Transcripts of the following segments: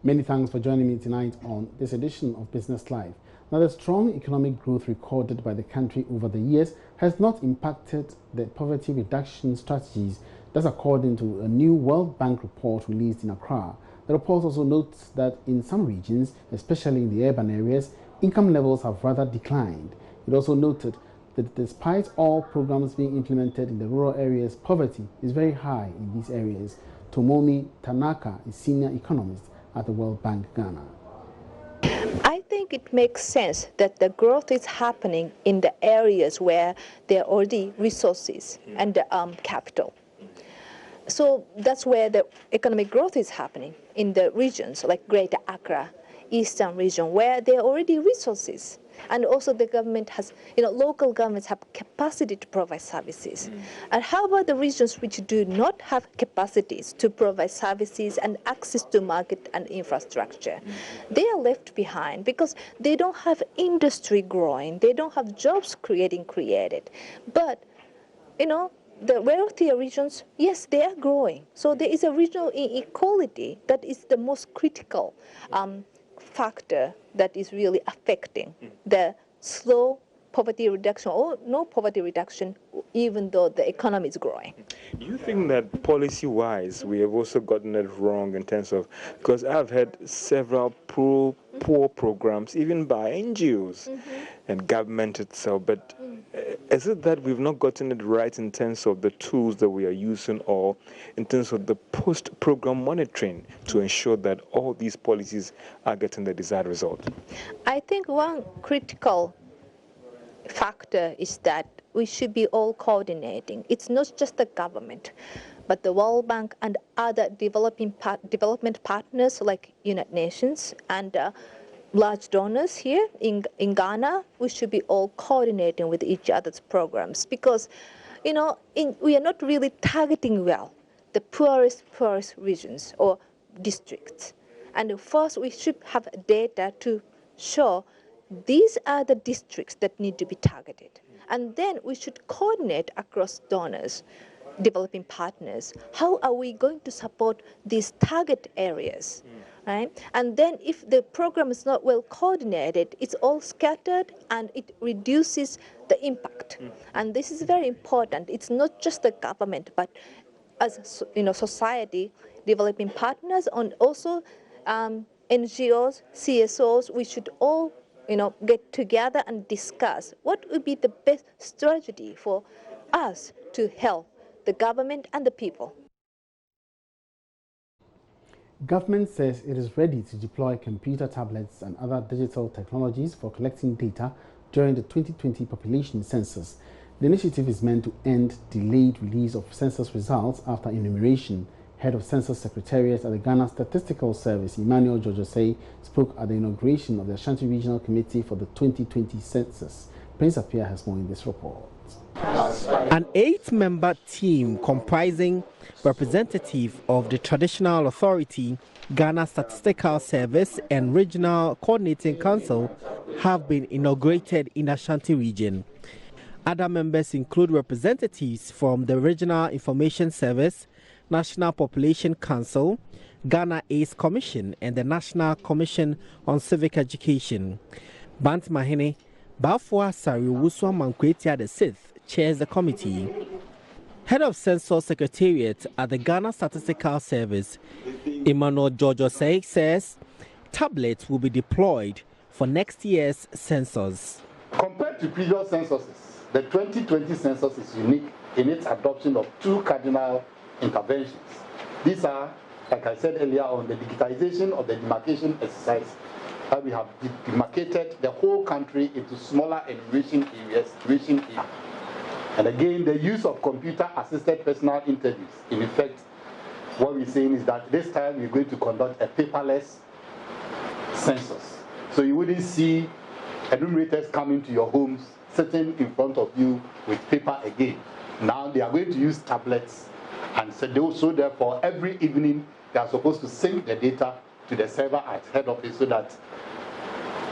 Many thanks for joining me tonight on this edition of Business Live. Now, the strong economic growth recorded by the country over the years has not impacted the poverty reduction strategies. That's according to a new World Bank report released in Accra. The report also notes that in some regions, especially in the urban areas, income levels have rather declined. It also noted that despite all programs being implemented in the rural areas, poverty is very high in these areas. Tomomi Tanaka is senior economist at the World Bank Ghana. I think it makes sense that the growth is happening in the areas where there are already resources and capital. So that's where the economic growth is happening, in the regions like Greater Accra, Eastern region, where there are already resources. And also the government has, local governments have capacity to provide services. And how about the regions which do not have capacities to provide services and access to market and infrastructure? They are left behind because they don't have industry growing, they don't have jobs created. But, the wealthier regions, yes, they are growing. So there is a regional inequality that is the most critical factor that is really affecting the slow poverty reduction or no poverty reduction, even though the economy is growing. Do you think that policy-wise we have also gotten it wrong in terms of, because I've had several poor programs, even by NGOs and government itself, but is it that we've not gotten it right in terms of the tools that we are using or in terms of the post-program monitoring to ensure that all these policies are getting the desired result? I think one critical factor is that we should be all coordinating. It's not just the government, but the World Bank and other development partners like United Nations and large donors here in Ghana. We should be all coordinating with each other's programs because, we are not really targeting well the poorest regions or districts. And first, we should have data to show these are the districts that need to be targeted. And then we should coordinate across donors, developing partners. How are we going to support these target areas? Right? And then if the program is not well coordinated, it's all scattered and it reduces the impact. And this is very important. It's not just the government, but as society, developing partners, and also NGOs, CSOs, we should all get together and discuss what would be the best strategy for us to help the government and the people. Government says it is ready to deploy computer tablets and other digital technologies for collecting data during the 2020 population census. The initiative is meant to end delayed release of census results after enumeration. Head of Census Secretariat at the Ghana Statistical Service, Emmanuel Jojose, spoke at the inauguration of the Ashanti Regional Committee for the 2020 census. Prince Appiah has more in this report. An 8-member team comprising representatives of the Traditional Authority, Ghana Statistical Service and Regional Coordinating Council have been inaugurated in the Ashanti region. Other members include representatives from the Regional Information Service, National Population Council, Ghana AIDS Commission and the National Commission on Civic Education. Bant Mahene Bafwa Sariwuswa Mankwetia VI chairs the committee. Head of Census Secretariat at the Ghana Statistical Service, Emmanuel Jojose, says tablets will be deployed for next year's census. Compared to previous censuses, the 2020 census is unique in its adoption of 2 cardinal interventions. These are, like I said earlier, on the digitization of the demarcation exercise, that we have demarcated the whole country into smaller enumeration areas, and again, the use of computer-assisted personal interviews. In effect, what we're saying is that this time we're going to conduct a paperless census. So you wouldn't see enumerators coming to your homes, sitting in front of you with paper again. Now they are going to use tablets, and so therefore every evening they are supposed to sync the data to the server at head office so that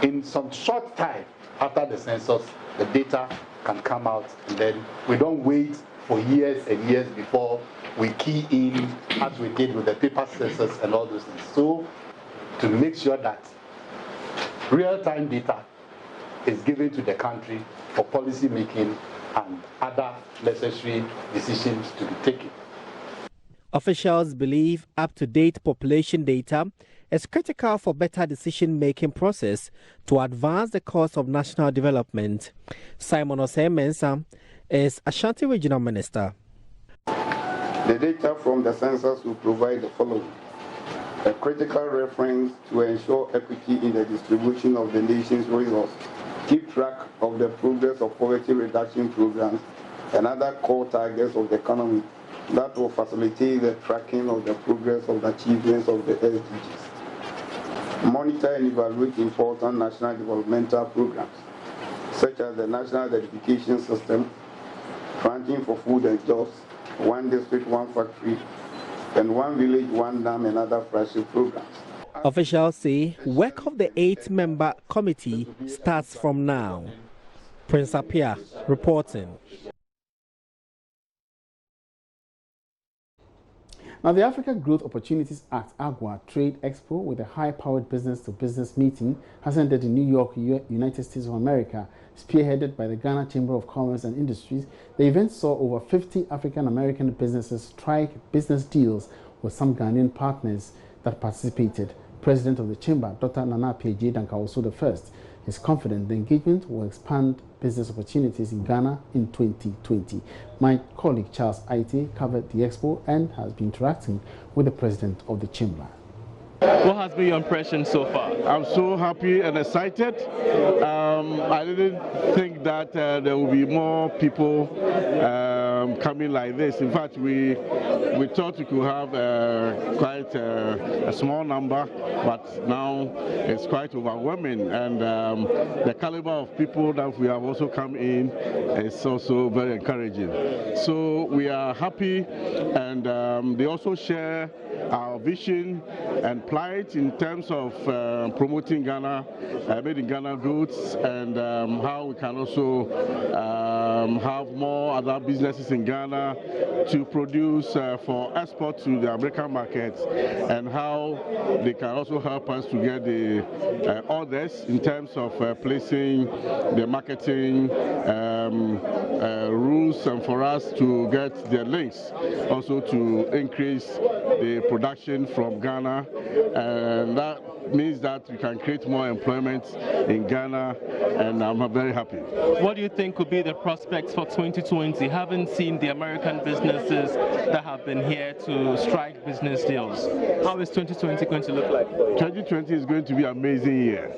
in some short time after the census, the data can come out, and then we don't wait for years and years before we key in as we did with the paper census and all those things. So to make sure that real-time data is given to the country for policy making and other necessary decisions to be taken. Officials believe up-to-date population data is critical for better decision-making process to advance the cause of national development. Simon Osei-Mensah is Ashanti Regional Minister. The data from the census will provide the following: a critical reference to ensure equity in the distribution of the nation's resources, keep track of the progress of poverty reduction programs and other core targets of the economy that will facilitate the tracking of the progress of the achievements of the SDGs. Monitor and evaluate important national developmental programs, such as the National Identification System, Fronting for Food and Jobs, One District, One Factory, and One Village, One Dam, and other flagship programs. Officials say work of the 8-member committee starts from now. Prince Apia reporting. Now, the Africa Growth Opportunities Act (AGWA) Trade Expo, with a high-powered business-to-business meeting, has ended in New York, United States of America. Spearheaded by the Ghana Chamber of Commerce and Industries, the event saw over 50 African-American businesses strike business deals with some Ghanaian partners that participated. President of the Chamber, Dr. Nana P.J. Dankawoso I, is confident the engagement will expand business opportunities in Ghana in 2020. My colleague Charles Aite covered the expo and has been interacting with the President of the Chamber. What has been your impression so far? I'm so happy and excited. I didn't think that there will be more people coming like this. In fact, we thought we could have quite a small number, but now it's quite overwhelming. And the caliber of people that we have also come in is also very encouraging. So we are happy, and they also share our vision and plight in terms of promoting Ghana, made in Ghana goods, and how we can also have more other businesses in Ghana to produce for export to the American markets, and how they can also help us to get the orders in terms of placing the marketing rules, and for us to get the links also to increase the production from Ghana, and that means that we can create more employment in Ghana, and I'm very happy. What do you think could be the prospects for 2020? Haven't seen the American businesses that have been here to strike business deals. How is 2020 going to look like? 2020 is going to be an amazing year.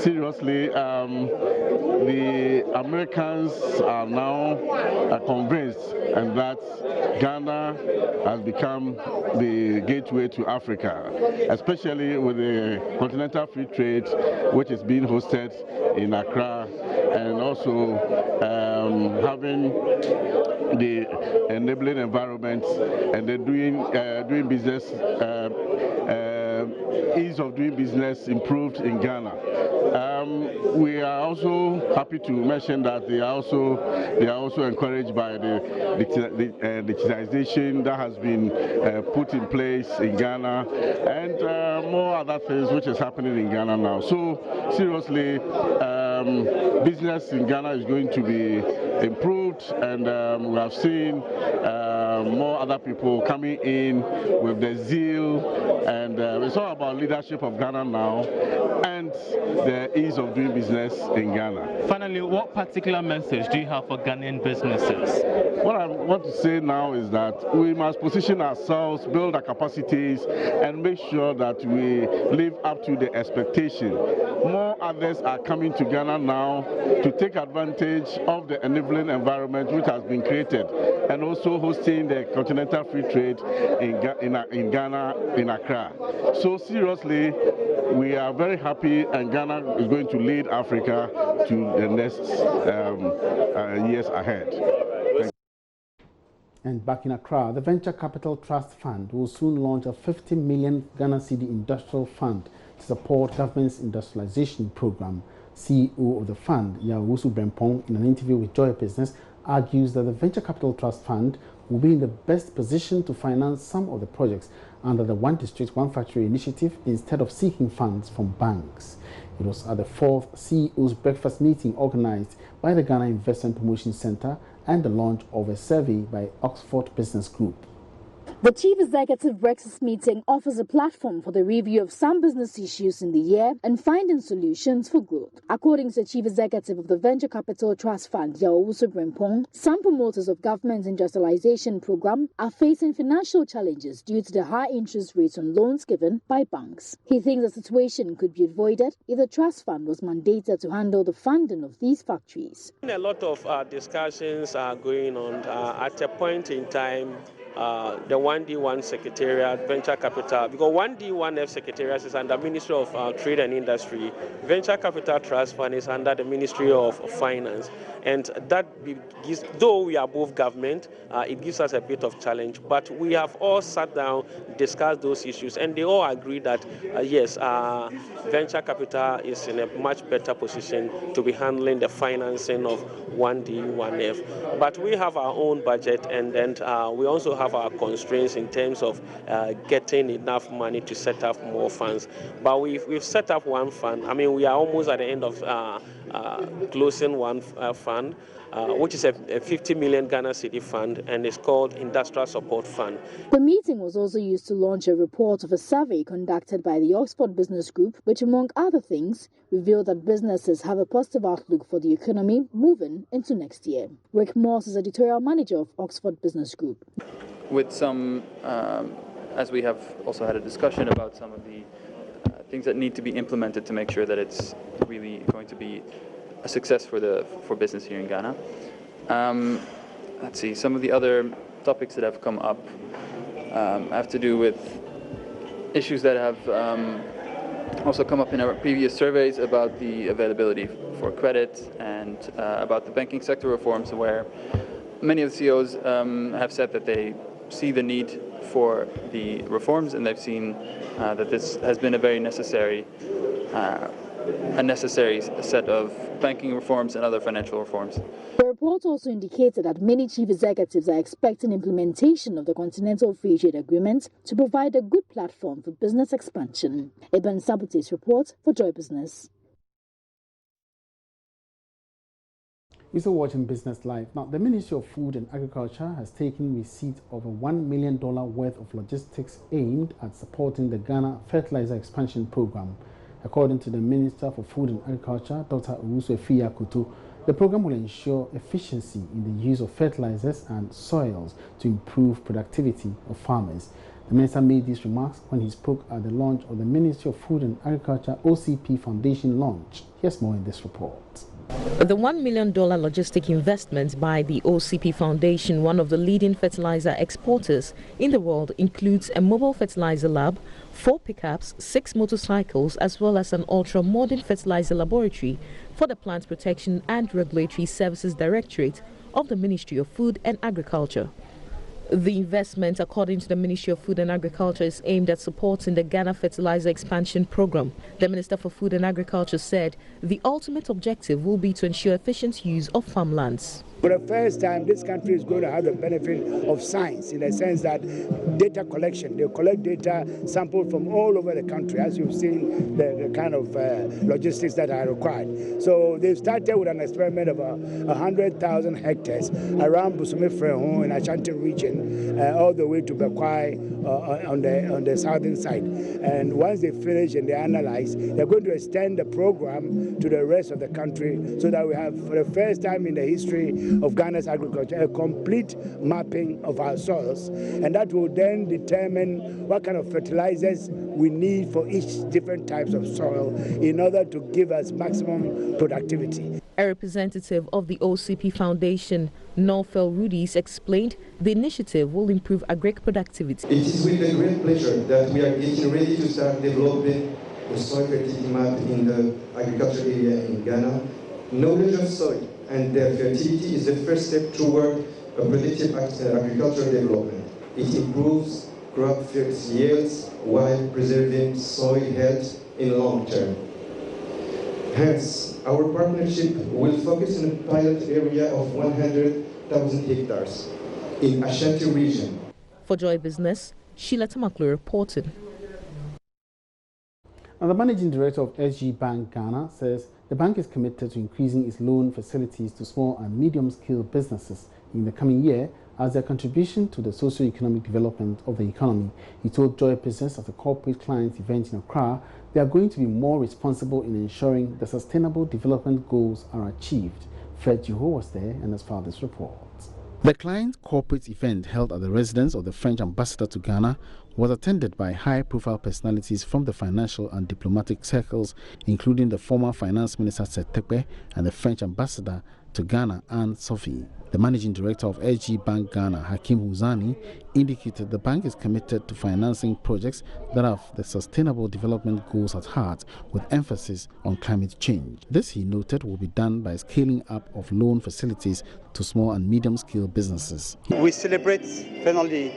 Seriously, the Americans are now convinced and that Ghana has become the gateway to Africa, especially with the Continental Free Trade, which is being hosted in Accra, and also having the enabling environment, and then doing business, ease of doing business improved in Ghana. We are also happy to mention that they are also encouraged by the digitization that has been put in place in Ghana, and more other things which is happening in Ghana now. So seriously, business in Ghana is going to be improved, and we have seen more other people coming in with the zeal, and it's all about leadership of Ghana now and the ease of doing business in Ghana. Finally, what particular message do you have for Ghanaian businesses? What I want to say now is that we must position ourselves, build our capacities, and make sure that we live up to the expectation. More others are coming to Ghana now to take advantage of the enabling environment which has been created, and also hosting the Continental Free Trade in Ghana, in Accra. So seriously, we are very happy, and Ghana is going to lead Africa to the next years ahead. And back in Accra, the Venture Capital Trust Fund will soon launch a 50 million Ghana Cedi industrial fund to support government's industrialization program. CEO of the fund, Yawusu Brempong, in an interview with Joy Business, argues that the Venture Capital Trust Fund will be in the best position to finance some of the projects under the One District, One Factory initiative instead of seeking funds from banks. It was at the 4th CEO's breakfast meeting organized by the Ghana Investment Promotion Center and the launch of a survey by Oxford Business Group. The Chief Executive Breakfast meeting offers a platform for the review of some business issues in the year and finding solutions for growth. According to the Chief Executive of the Venture Capital Trust Fund, Yaowusu Brimpong, some promoters of government industrialization program are facing financial challenges due to the high interest rates on loans given by banks. He thinks the situation could be avoided if the trust fund was mandated to handle the funding of these factories. A lot of discussions are going on at a point in time. The 1D1 Secretariat, Venture Capital, because 1D1F Secretariat is under Ministry of Trade and Industry, Venture Capital Trust Fund is under the Ministry of Finance, and that gives, though we are both government, it gives us a bit of challenge, but we have all sat down, discussed those issues, and they all agree that yes, Venture Capital is in a much better position to be handling the financing of 1D1F. But we have our own budget, and then we also have our constraints in terms of getting enough money to set up more funds. But we've set up one fund. I mean, we are almost at the end of closing one fund, which is a 50 million Ghana cedi fund, and it's called Industrial Support Fund. The meeting was also used to launch a report of a survey conducted by the Oxford Business Group, which, among other things, revealed that businesses have a positive outlook for the economy moving into next year. Rick Moss is editorial manager of Oxford Business Group. With some, as we have also had a discussion about some of the things that need to be implemented to make sure that it's really going to be a success for business here in Ghana. Let's see, some of the other topics that have come up have to do with issues that have also come up in our previous surveys about the availability for credit and about the banking sector reforms, where many of the CEOs have said that they see the need for the reforms, and they've seen that this has been a very necessary set of banking reforms and other financial reforms. The report also indicated that many chief executives are expecting implementation of the Continental Free Trade Agreement to provide a good platform for business expansion. Eben Sabute's report for Joy Business. You're still watching Business Live. Now, the Ministry of Food and Agriculture has taken receipt of a $1 million worth of logistics aimed at supporting the Ghana Fertilizer Expansion Program. According to the Minister for Food and Agriculture, Dr. Owusu Efiya-Koto, the program will ensure efficiency in the use of fertilizers and soils to improve productivity of farmers. The minister made these remarks when he spoke at the launch of the Ministry of Food and Agriculture OCP Foundation launch. Here's more in this report. The $1 million logistic investment by the OCP Foundation, one of the leading fertilizer exporters in the world, includes a mobile fertilizer lab, 4 pickups, 6 motorcycles, as well as an ultra-modern fertilizer laboratory for the Plant Protection and Regulatory Services Directorate of the Ministry of Food and Agriculture. The investment, according to the Ministry of Food and Agriculture, is aimed at supporting the Ghana Fertilizer Expansion Program. The Minister for Food and Agriculture said the ultimate objective will be to ensure efficient use of farmlands. For the first time, this country is going to have the benefit of science, in the sense that data collection, they collect data sampled from all over the country, as you've seen the kind of logistics that are required. So they've started with an experiment of 100,000 hectares around Busumifrehu in Ashanti region, all the way to Bekwai on the southern side. And once they finish and they analyze, they're going to extend the program to the rest of the country, so that we have, for the first time in the history of Ghana's agriculture, a complete mapping of our soils, and that will then determine what kind of fertilizers we need for each different types of soil in order to give us maximum productivity. A representative of the OCP Foundation, Nolfel Rudis, explained the initiative will improve agric productivity. It is with a great pleasure that we are getting ready to start developing the soil fertility map in the agriculture area in Ghana. Knowledge of soil and their fertility is the first step toward a predictive agricultural development. It improves crop yields while preserving soil health in the long term. Hence, our partnership will focus on a pilot area of 100,000 hectares. in Ashanti region. For Joy Business, Sheila Tamaklo reported. And the managing director of SG Bank Ghana says the bank is committed to increasing its loan facilities to small and medium-scale businesses in the coming year as their contribution to the socio-economic development of the economy. He told Joy Business at a corporate client event in Accra they are going to be more responsible in ensuring the sustainable development goals are achieved. Fred Juho was there and has filed this report. The client corporate event held at the residence of the French ambassador to Ghana was attended by high-profile personalities from the financial and diplomatic circles, including the former finance minister Setekwe and the French ambassador to Ghana, Anne Sophie. The managing director of SG Bank Ghana, Hakim Huzani, indicated the bank is committed to financing projects that have the sustainable development goals at heart, with emphasis on climate change. This, he noted, will be done by scaling up of loan facilities to small and medium-scale businesses. We celebrate finally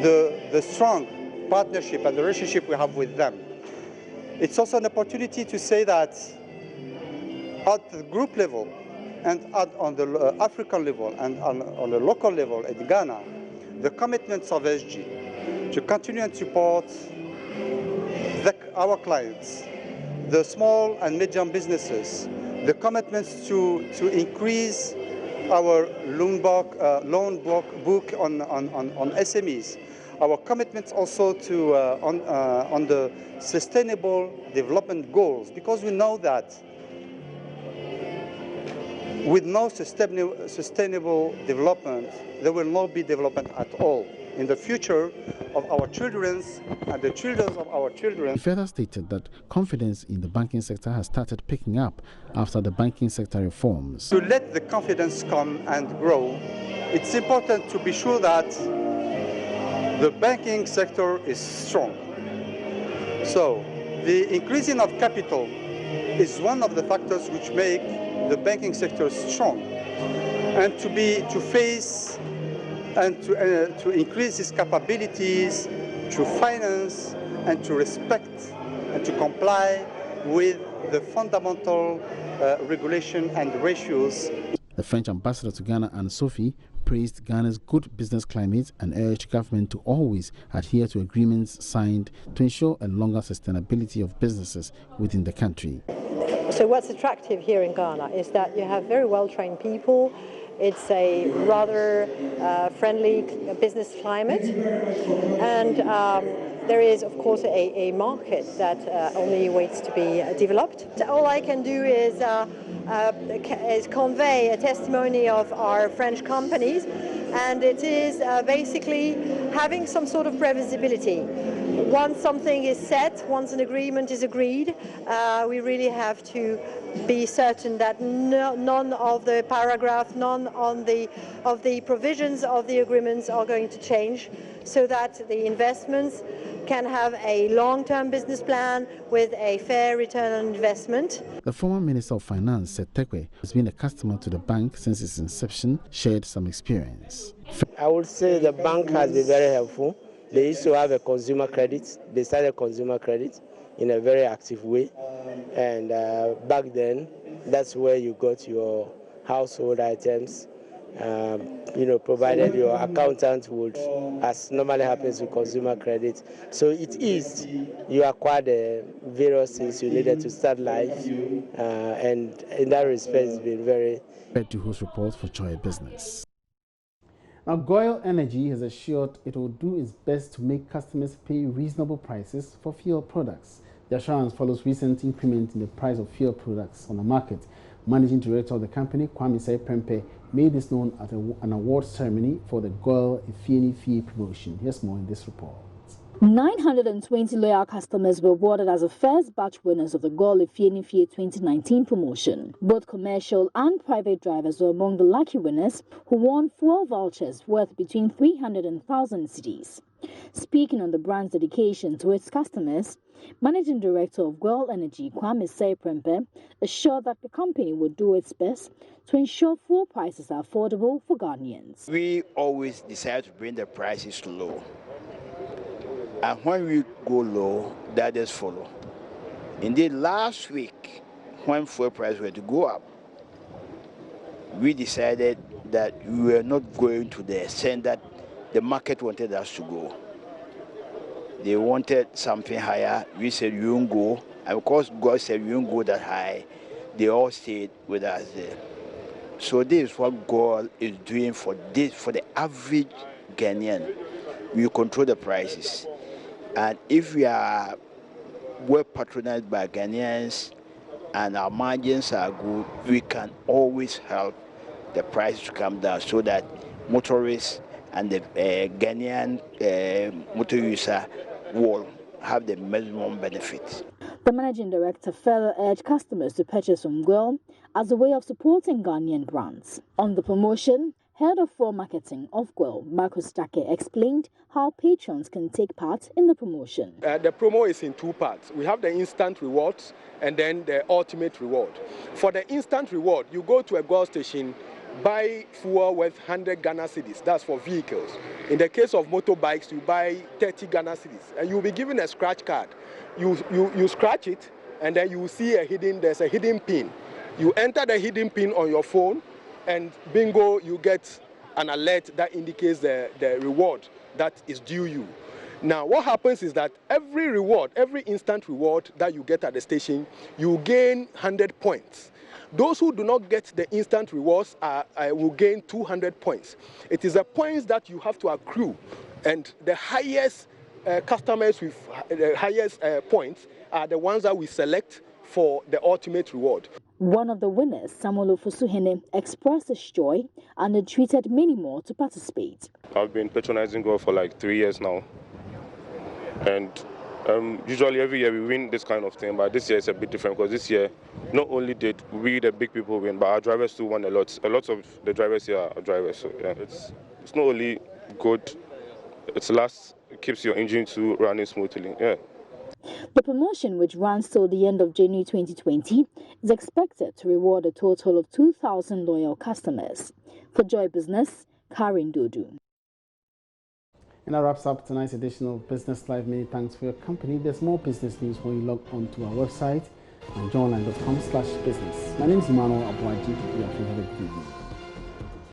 the strong partnership and the relationship we have with them. It's also an opportunity to say that at the group level and on the African level and on the local level in Ghana, the commitments of SG to continue and support our clients, the small and medium businesses, the commitments to increase our loan book on SMEs, our commitments also to on the sustainable development goals, because we know that with no sustainable development, there will not be development at all in the future of our children and the children of our children. He further stated that confidence in the banking sector has started picking up after the banking sector reforms. To let the confidence come and grow, it's important to be sure that the banking sector is strong. So the increasing of capital is one of the factors which make the banking sector strong, and to face and to increase its capabilities to finance and to respect and to comply with the fundamental regulation and ratios. The French ambassador to Ghana, Anne Sophie, praised Ghana's good business climate and urged government to always adhere to agreements signed to ensure a longer sustainability of businesses within the country. So what's attractive here in Ghana is that you have very well-trained people. It's a rather friendly business climate, and there is, of course, a market that only waits to be developed. All I can do is convey a testimony of our French companies, and it is basically having some sort of previsibility. Once something is set, once an agreement is agreed, we really have to be certain that none of the paragraphs, none of the provisions of the agreements are going to change, so that the investments can have a long-term business plan with a fair return on investment. The former Minister of Finance, Setekwe, has been a customer to the bank since its inception, shared some experience. I would say the bank has been very helpful. They used to have a consumer credit. They started consumer credit in a very active way. And back then, that's where you got your household items, provided your accountant would, as normally happens with consumer credit. So it eased. You acquired the various things you needed to start life. And in that respect, it's been very... To host reports for Joy Business. Now, Goyle Energy has assured it will do its best to make customers pay reasonable prices for fuel products. The assurance follows recent increment in the price of fuel products on the market. Managing Director of the company, Kwame Prempe, made this known at an awards ceremony for the Goyle Efieni Fee promotion. Here's more in this report. 920 loyal customers were awarded as the first batch winners of the Goyle Efieni Fee 2019 promotion. Both commercial and private drivers were among the lucky winners who won fuel vouchers worth between 300 and 1,000 cedis. Speaking on the brand's dedication to its customers, Managing Director of Goyle Energy, Kwame Prempe, assured that the company would do its best to ensure fuel prices are affordable for Ghanaians. We always decide to bring the prices low. And when we go low, the others follow. Indeed, last week, when fuel prices were to go up, we decided that we were not going to the extent that the market wanted us to go. They wanted something higher. We said we won't go. And of course, God said we won't go that high. They all stayed with us there. So this is what God is doing for the average Ghanaian. We control the prices. And if we are well patronized by Ghanaians and our margins are good, we can always help the price to come down so that motorists and the Ghanaian motor user will have the maximum benefit. The managing director further urged customers to purchase from GWEL as a way of supporting Ghanaian brands. On the promotion, Head of Floor Marketing of GWEL, Marcus Take, explained how patrons can take part in the promotion. The promo is in two parts. We have the instant rewards and then the ultimate reward. For the instant reward, you go to a GWEL station, buy fuel worth 100 Ghana cedis. That's for vehicles. In the case of motorbikes, you buy 30 Ghana cedis, and you'll be given a scratch card. You scratch it, and then you will see there's a hidden pin. You enter the hidden pin on your phone, and bingo, you get an alert that indicates the reward that is due you. Now, what happens is that every instant reward that you get at the station, you gain 100 points. Those who do not get the instant rewards will gain 200 points. It is the points that you have to accrue, and the highest customers with the highest points are the ones that we select for the ultimate reward. One of the winners, Samuel Ofosuhene, expressed his joy and entreated many more to participate. I've been patronizing GWEL for like 3 years now, and usually every year we win this kind of thing, but this year it's a bit different because this year not only did we, the big people, win, but our drivers too won a lot. A lot of the drivers here are drivers, so yeah, it's not only good, it keeps your engine too running smoothly. Yeah. The promotion, which runs till the end of January 2020, is expected to reward a total of 2,000 loyal customers. For Joy Business, Karen Dodu. And that wraps up tonight's edition of Business Live. Many thanks for your company. There's more business news when you log on to our website, joyonline.com/business. My name is Emmanuel Abuaji. Have a good evening.